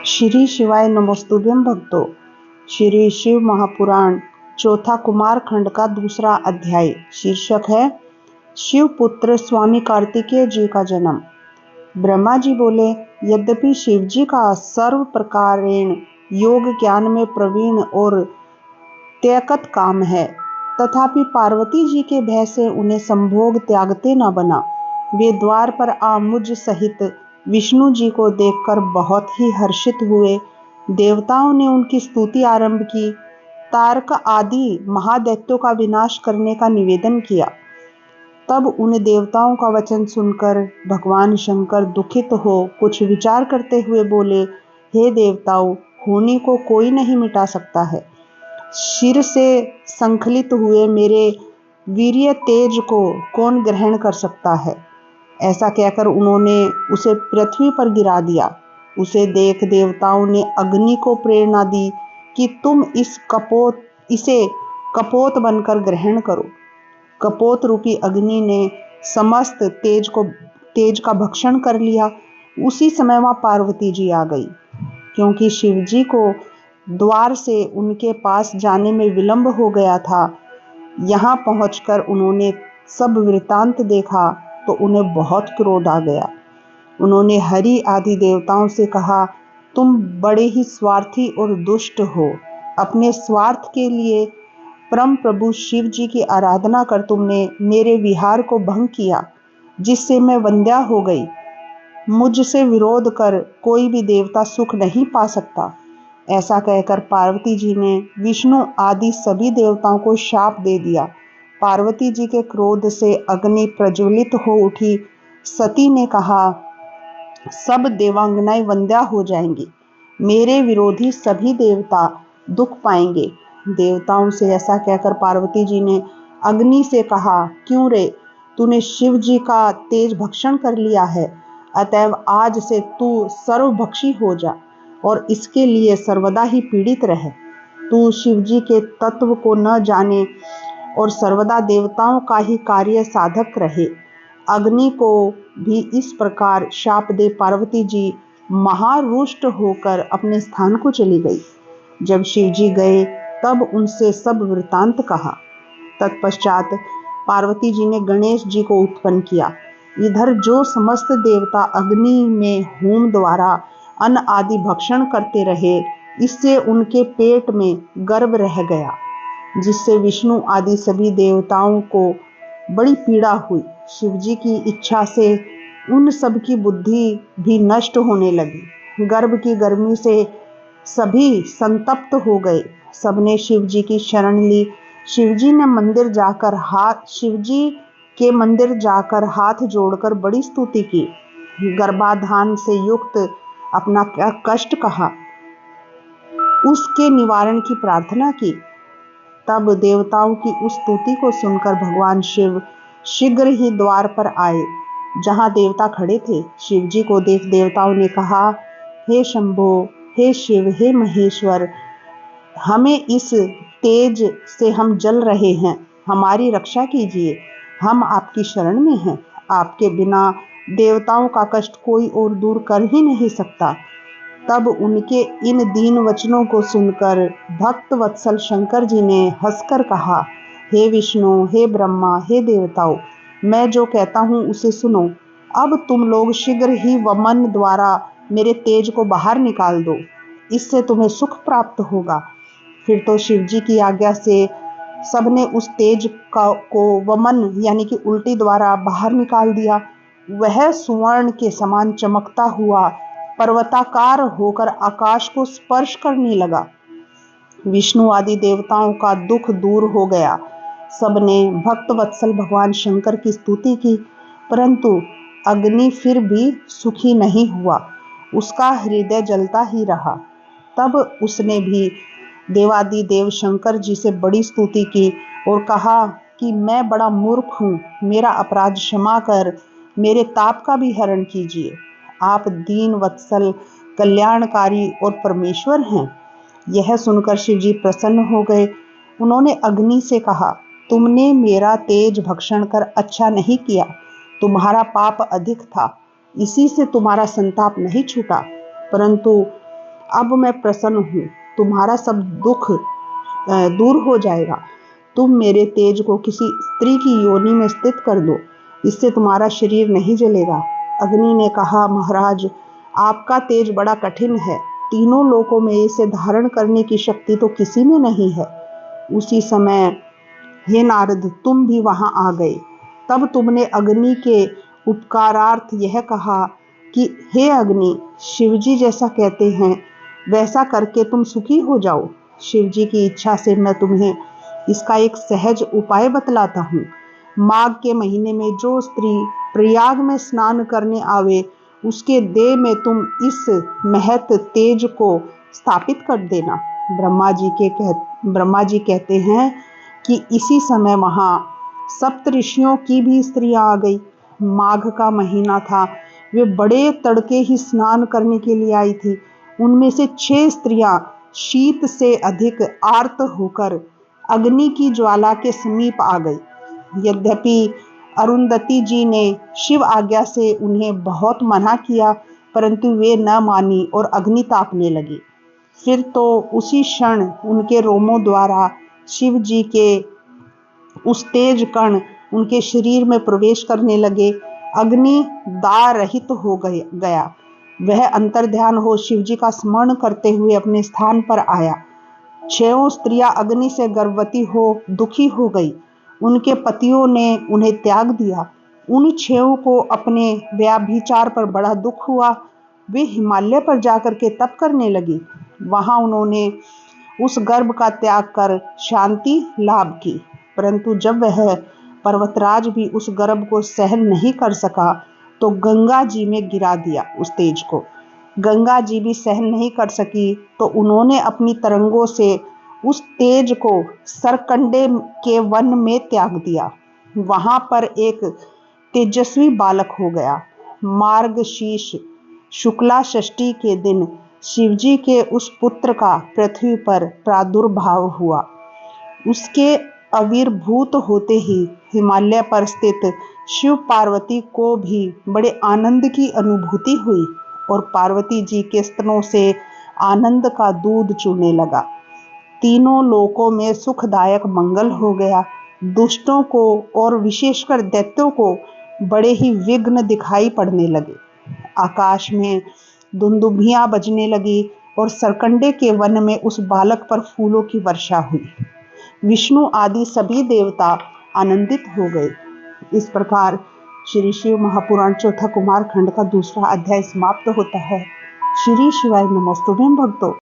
श्री शिवाय नमोस्तुभ्यं भक्तों। श्री शिव महापुराण चौथा कुमार खंड का दूसरा अध्याय शीर्षक है शिव पुत्र स्वामी कार्तिकेय जी का जन्म। ब्रह्मा जी बोले, यद्यपि शिव जी का सर्व प्रकारेण योग ज्ञान में प्रवीण और त्यकत काम है, तथापि पार्वती जी के भय से उन्हें संभोग त्यागते न बना। वे द्वार पर आ मुझ सहित विष्णु जी को देखकर बहुत ही हर्षित हुए। देवताओं ने उनकी स्तुति आरंभ की, तारक आदि महादैत्यों का विनाश करने का निवेदन किया। तब उन देवताओं का वचन सुनकर भगवान शंकर दुखित हो कुछ विचार करते हुए बोले, हे देवताओं, होनी को कोई नहीं मिटा सकता है। शिर से संखलित हुए मेरे वीर्य तेज को कौन ग्रहण कर सकता है। ऐसा कहकर उन्होंने उसे पृथ्वी पर गिरा दिया। उसे देख देवताओं ने अग्नि को प्रेरणा दी कि तुम इसे कपोत बनकर ग्रहण करो। कपोत रूपी अग्नि ने समस्त तेज का भक्षण कर लिया। उसी समय वहां पार्वती जी आ गई, क्योंकि शिव जी को द्वार से उनके पास जाने में विलंब हो गया था। यहाँ पहुंचकर उन्होंने सब वृतांत देखा तो उन्हें बहुत क्रोध आ गया। उन्होंने हरि आदि देवताओं से कहा, तुम बड़े ही स्वार्थी और दुष्ट हो। अपने स्वार्थ के लिए परम प्रभु शिव जी की आराधना कर तुमने मेरे विहार को भंग किया, जिससे मैं वंध्या हो गई। मुझसे विरोध कर कोई भी देवता सुख नहीं पा सकता। ऐसा कहकर पार्वती जी ने विष्णु आदि सभी देवताओं को शाप दे दिया। पार्वती जी के क्रोध से अग्नि प्रज्वलित हो उठी। सती ने कहा, सब देवांगनाएं वंध्या हो जाएंगी। मेरे विरोधी सभी देवता दुख पाएंगे। देवताओं से ऐसा कहकर पार्वती जी ने अग्नि से कहा, क्यों रे, तूने शिव जी का तेज भक्षण कर लिया है, अतएव आज से तू सर्वभक्षी हो जा और इसके लिए सर्वदा ही पीड़ित रहे। तू शिव जी के तत्व को न जाने और सर्वदा देवताओं का ही कार्य साधक रहे। अग्नि को भी इस प्रकार शाप दे पार्वती जी महारुष्ट होकर अपने स्थान को चली गई। जब शिव जी गए तब उनसे सब वृतांत कहा। तत्पश्चात पार्वती जी ने गणेश जी को उत्पन्न किया। इधर जो समस्त देवता अग्नि में होम द्वारा अन्न आदि भक्षण करते रहे, इससे उनके पेट में गर्भ रह गया, जिससे विष्णु आदि सभी देवताओं को बड़ी पीड़ा हुई। शिव जी की इच्छा से उन सब की बुद्धि भी नष्ट होने लगी। गर्भ की गर्मी से सभी संतप्त हो गए। सबने शिव जी की शरण ली। शिव जी के मंदिर जाकर हाथ जोड़कर बड़ी स्तुति की। गर्भाधान से युक्त अपना कष्ट कहा, उसके निवारण की प्रार्थना की। तब देवताओं की उस स्तुति को सुनकर भगवान शिव शीघ्र ही द्वार पर आए, जहां देवता खड़े थे। शिव जी को देख देवताओं ने कहा, हे शंभो, हे शिव, हे महेश्वर, हमें इस तेज से हम जल रहे हैं, हमारी रक्षा कीजिए। हम आपकी शरण में हैं। आपके बिना देवताओं का कष्ट कोई और दूर कर ही नहीं सकता। तब उनके इन दीन वचनों को सुनकर भक्त वत्सल शंकर जी ने हंसकर कहा, हे विष्णु, हे ब्रह्मा, हे देवताओं, मैं जो कहता हूँ उसे सुनो। अब तुम लोग शीघ्र ही वमन द्वारा मेरे तेज को बाहर निकाल दो, इससे तुम्हें सुख प्राप्त होगा। फिर तो शिव जी की आज्ञा से सबने उस तेज को वमन यानी कि उल्टी द्वारा बाहर निकाल दिया। वह सुवर्ण के समान चमकता हुआ पर्वताकार होकर आकाश को स्पर्श करने लगा। विष्णु आदि देवताओं का दुख दूर हो गया। सबने भक्त वत्सल भगवान शंकर की स्तुति की, परंतु अग्नि फिर भी सुखी नहीं हुआ। उसका हृदय जलता ही रहा। तब उसने भी देवादि देव शंकर जी से बड़ी स्तुति की और कहा कि मैं बड़ा मूर्ख हूँ, मेरा अपराध क्षमा कर मेरे ताप का भी हरण कीजिए। आप दीन वत्सल, कल्याणकारी और परमेश्वर हैं। यह सुनकर शिव जी प्रसन्न हो गए। उन्होंने अग्नि से कहा, तुमने मेरा तेज भक्षण कर अच्छा नहीं किया। तुम्हारा पाप अधिक था, इसी से तुम्हारा संताप नहीं छूटा। परंतु अब मैं प्रसन्न हूँ, तुम्हारा सब दुख दूर हो जाएगा। तुम मेरे तेज को किसी स्त्री की योनि में स्थित कर दो, इससे तुम्हारा शरीर नहीं जलेगा। अग्नि ने कहा, महाराज, आपका तेज बड़ा कठिन है, तीनों लोकों में इसे धारण करने की शक्ति तो किसी में नहीं है। उसी समय हे नारद, तुम भी वहां आ गए। तब तुमने अग्नि के उपकारार्थ यह कहा कि हे अग्नि, शिवजी जैसा कहते हैं वैसा करके तुम सुखी हो जाओ। शिवजी की इच्छा से मैं तुम्हें इसका एक सहज उपाय बतलाता हूँ। माघ के महीने में जो स्त्री प्रयाग में स्नान करने आवे, उसके देह में तुम इस महत तेज को स्थापित कर देना। ब्रह्मा जी कहते हैं कि इसी समय वहां सप्त ऋषियों की भी स्त्रियां आ गई। माघ का महीना था, वे बड़े तड़के ही स्नान करने के लिए आई थी। उनमें से 6 स्त्रियां शीत से अधिक आर्त होकर अग्नि की ज्वाला के समीप आ गई। यद्यपि अरुंधति जी ने शिव आज्ञा से उन्हें बहुत मना किया, परंतु वे न मानी और अग्नि तापने लगी। फिर तो उसी क्षण उनके रोमों द्वारा शिव जी के उस तेज कण उनके शरीर में प्रवेश करने लगे। अग्नि दाह रहित हो गया। वह अंतर्ध्यान हो शिवजी का स्मरण करते हुए अपने स्थान पर आया। 6 स्त्रियां अग्नि से गर्भवती हो दुखी हो गई। उनके पतियों ने उन्हें त्याग दिया। उन 6 को अपने व्याभिचार पर बड़ा दुख हुआ। वे हिमालय पर जाकर के तप करने लगी। वहां उन्होंने उस गर्भ का त्याग कर शांति लाभ की। परंतु जब वह पर्वतराज भी उस गर्भ को सहन नहीं कर सका, तो गंगा जी में गिरा दिया उस तेज को। गंगा जी भी सहन नहीं कर सकी, तो उन्होंने अपनी तरंगों से उस तेज को सरकंडे के वन में त्याग दिया। वहां पर एक तेजस्वी बालक हो गया। मार्गशीर्ष शुक्ला षष्ठी के दिन शिवजी के उस पुत्र का पृथ्वी पर प्रादुर्भाव हुआ। उसके आविर्भूत होते ही हिमालय पर स्थित शिव पार्वती को भी बड़े आनंद की अनुभूति हुई और पार्वती जी के स्तनों से आनंद का दूध चूने लगा। तीनों लोकों में सुखदायक मंगल हो गया। दुष्टों को और विशेषकर दैत्यों को बड़े ही विघ्न दिखाई पड़ने लगे। आकाश में दुंदुभियां बजने लगी और सरकंडे के वन में उस बालक पर फूलों की वर्षा हुई। विष्णु आदि सभी देवता आनंदित हो गए। इस प्रकार श्री शिव महापुराण चौथा कुमार खंड का 2रा अध्याय समाप्त होता है। श्री शिवाय नमोस्तुभ्यं भक्तों।